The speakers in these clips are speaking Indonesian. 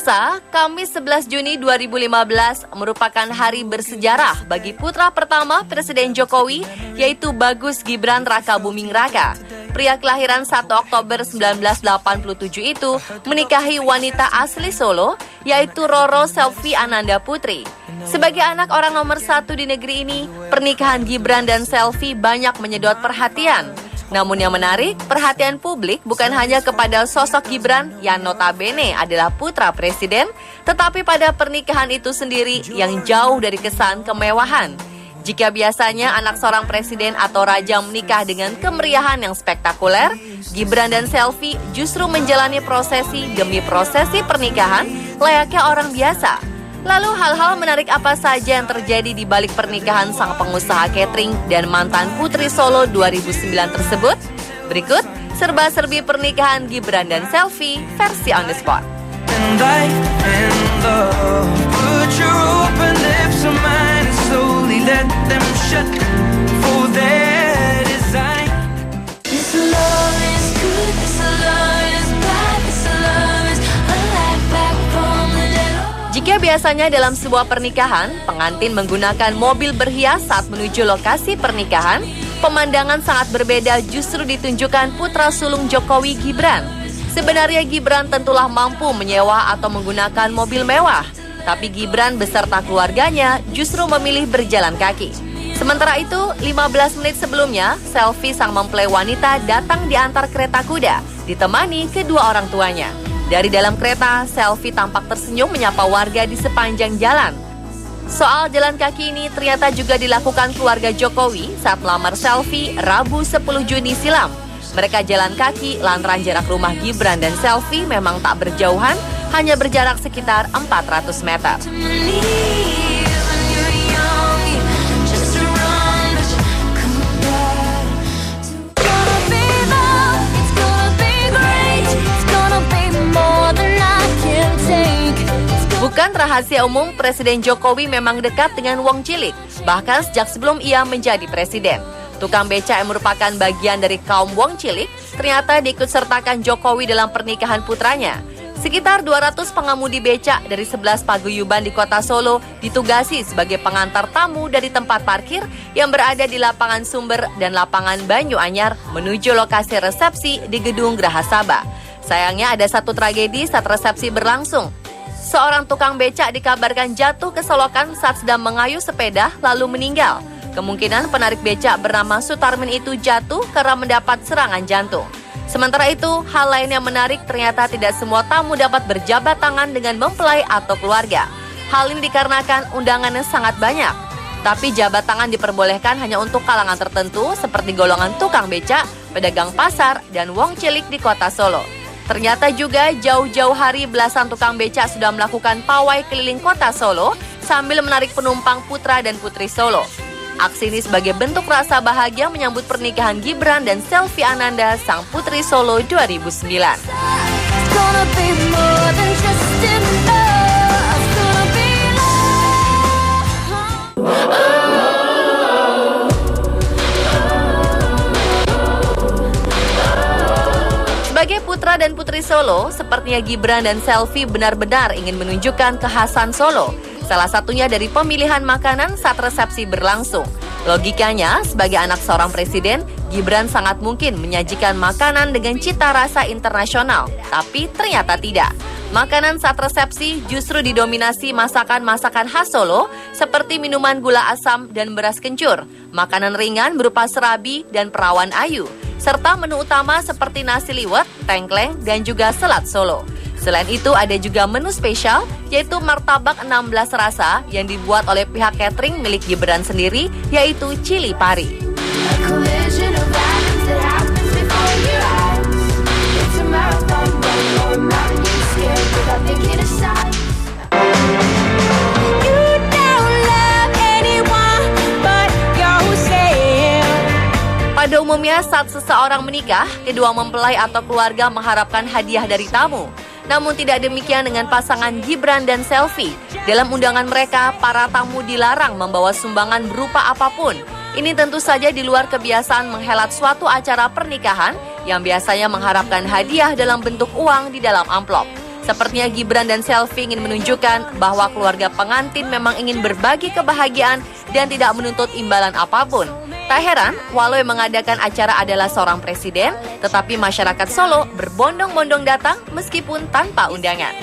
Pemirsa, Kamis 11 Juni 2015 merupakan hari bersejarah bagi putra pertama Presiden Jokowi, yaitu Bagus Gibran Raka Buming Raka. Pria kelahiran 1 Oktober 1987 itu menikahi wanita asli Solo, yaitu Roro Selvi Ananda Putri. Sebagai anak orang nomor 1 di negeri ini, pernikahan Gibran dan Selvi banyak menyedot perhatian. Namun yang menarik, perhatian publik bukan hanya kepada sosok Gibran yang notabene adalah putra presiden, tetapi pada pernikahan itu sendiri yang jauh dari kesan kemewahan. Jika biasanya anak seorang presiden atau raja menikah dengan kemeriahan yang spektakuler, Gibran dan Selvi justru menjalani prosesi demi prosesi pernikahan layaknya orang biasa. Lalu hal-hal menarik apa saja yang terjadi di balik pernikahan sang pengusaha catering dan mantan Putri Solo 2009 tersebut? Berikut serba-serbi pernikahan Gibran dan Selvi versi on the spot. Jika biasanya dalam sebuah pernikahan, pengantin menggunakan mobil berhias saat menuju lokasi pernikahan, pemandangan sangat berbeda justru ditunjukkan putra sulung Jokowi, Gibran. Sebenarnya Gibran tentulah mampu menyewa atau menggunakan mobil mewah, tapi Gibran beserta keluarganya justru memilih berjalan kaki. Sementara itu, 15 menit sebelumnya, Selvi sang mempelai wanita datang diantar kereta kuda, ditemani kedua orang tuanya. Dari dalam kereta, Selvi tampak tersenyum menyapa warga di sepanjang jalan. Soal jalan kaki ini ternyata juga dilakukan keluarga Jokowi saat melamar Selvi Rabu 10 Juni silam. Mereka jalan kaki lantaran jarak rumah Gibran dan Selvi memang tak berjauhan, hanya berjarak sekitar 400 meter. Bukan rahasia umum, Presiden Jokowi memang dekat dengan Wong Cilik, bahkan sejak sebelum ia menjadi presiden. Tukang beca yang merupakan bagian dari kaum Wong Cilik ternyata diikutsertakan Jokowi dalam pernikahan putranya. Sekitar 200 pengemudi beca dari 11 paguyuban di kota Solo ditugasi sebagai pengantar tamu dari tempat parkir yang berada di lapangan Sumber dan lapangan Banyu Anyar menuju lokasi resepsi di Gedung Graha Sabah. Sayangnya ada satu tragedi saat resepsi berlangsung. Seorang tukang becak dikabarkan jatuh ke selokan saat sedang mengayuh sepeda lalu meninggal. Kemungkinan penarik becak bernama Sutarmin itu jatuh karena mendapat serangan jantung. Sementara itu, hal lain yang menarik ternyata tidak semua tamu dapat berjabat tangan dengan mempelai atau keluarga. Hal ini dikarenakan undangannya sangat banyak. Tapi jabat tangan diperbolehkan hanya untuk kalangan tertentu seperti golongan tukang becak, pedagang pasar, dan Wong Cilik di kota Solo. Ternyata juga jauh-jauh hari belasan tukang becak sudah melakukan pawai keliling kota Solo sambil menarik penumpang putra dan putri Solo. Aksi ini sebagai bentuk rasa bahagia menyambut pernikahan Gibran dan Selvi Ananda sang putri Solo 2009. Sebagai putra dan putri Solo, sepertinya Gibran dan Selvi benar-benar ingin menunjukkan kekhasan Solo. Salah satunya dari pemilihan makanan saat resepsi berlangsung. Logikanya, sebagai anak seorang presiden, Gibran sangat mungkin menyajikan makanan dengan cita rasa internasional, tapi ternyata tidak. Makanan saat resepsi justru didominasi masakan-masakan khas Solo seperti minuman gula asam dan beras kencur, makanan ringan berupa serabi dan perawan ayu, serta menu utama seperti nasi liwet, tengkleng, dan juga selat Solo. Selain itu ada juga menu spesial yaitu martabak 16 rasa yang dibuat oleh pihak catering milik Gibran sendiri yaitu cili pari. Pada umumnya saat seseorang menikah, kedua mempelai atau keluarga mengharapkan hadiah dari tamu. Namun tidak demikian dengan pasangan Gibran dan Selvi. Dalam undangan mereka, para tamu dilarang membawa sumbangan berupa apapun. Ini tentu saja di luar kebiasaan menghelat suatu acara pernikahan yang biasanya mengharapkan hadiah dalam bentuk uang di dalam amplop. Sepertinya Gibran dan Selvi ingin menunjukkan bahwa keluarga pengantin memang ingin berbagi kebahagiaan dan tidak menuntut imbalan apapun. Tak heran, walau yang mengadakan acara adalah seorang presiden, tetapi masyarakat Solo berbondong-bondong datang meskipun tanpa undangan.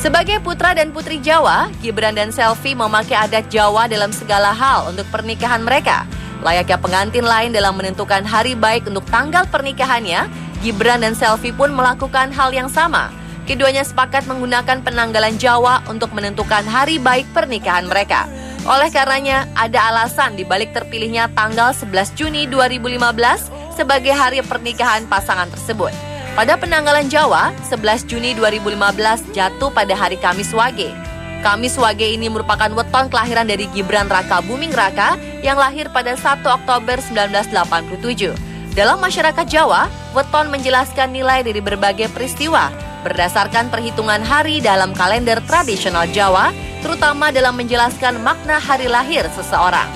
Sebagai putra dan putri Jawa, Gibran dan Selvi memakai adat Jawa dalam segala hal untuk pernikahan mereka. Layaknya pengantin lain dalam menentukan hari baik untuk tanggal pernikahannya, Gibran dan Selvi pun melakukan hal yang sama. Keduanya sepakat menggunakan penanggalan Jawa untuk menentukan hari baik pernikahan mereka. Oleh karenanya, ada alasan dibalik terpilihnya tanggal 11 Juni 2015 sebagai hari pernikahan pasangan tersebut. Pada penanggalan Jawa, 11 Juni 2015 jatuh pada hari Kamis Wage. Kamis Wage ini merupakan weton kelahiran dari Gibran Raka Buming Raka yang lahir pada 1 Oktober 1987. Dalam masyarakat Jawa, weton menjelaskan nilai dari berbagai peristiwa berdasarkan perhitungan hari dalam kalender tradisional Jawa, terutama dalam menjelaskan makna hari lahir seseorang.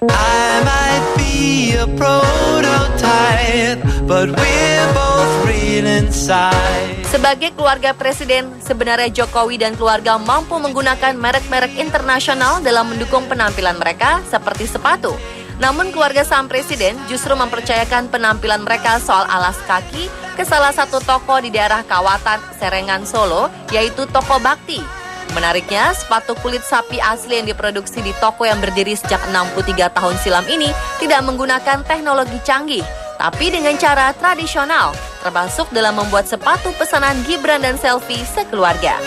I might be a prototype, but we're both real inside. Sebagai keluarga presiden, sebenarnya Jokowi dan keluarga mampu menggunakan merek-merek internasional dalam mendukung penampilan mereka seperti sepatu. Namun keluarga sang presiden justru mempercayakan penampilan mereka soal alas kaki ke salah satu toko di daerah Kawatan, Serengan, Solo, yaitu Toko Bakti. Menariknya, sepatu kulit sapi asli yang diproduksi di toko yang berdiri sejak 63 tahun silam ini tidak menggunakan teknologi canggih, tapi dengan cara tradisional, termasuk dalam membuat sepatu pesanan Gibran dan Selvi sekeluarga.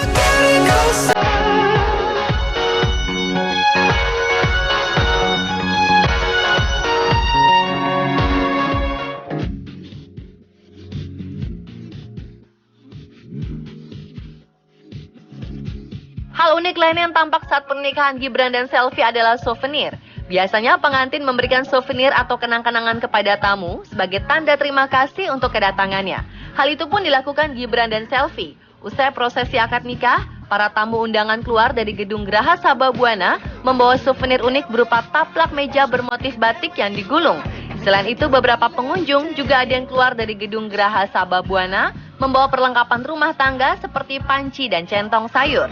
Hal unik lain yang tampak saat pernikahan Gibran dan Selvi adalah souvenir. Biasanya pengantin memberikan souvenir atau kenang-kenangan kepada tamu sebagai tanda terima kasih untuk kedatangannya. Hal itu pun dilakukan Gibran dan Selvi. Usai prosesi akad nikah, para tamu undangan keluar dari gedung Geraha Sababwana membawa souvenir unik berupa taplak meja bermotif batik yang digulung. Selain itu, beberapa pengunjung juga ada yang keluar dari gedung Geraha Sababwana membawa perlengkapan rumah tangga seperti panci dan centong sayur.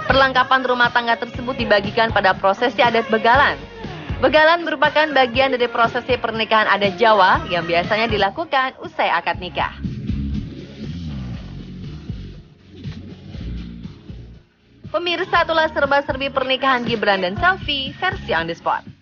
Perlengkapan rumah tangga tersebut dibagikan pada prosesi adat begalan. Begalan merupakan bagian dari prosesi pernikahan adat Jawa yang biasanya dilakukan usai akad nikah. Pemirsa, itulah serba-serbi pernikahan Gibran dan Selvi versi On The Spot.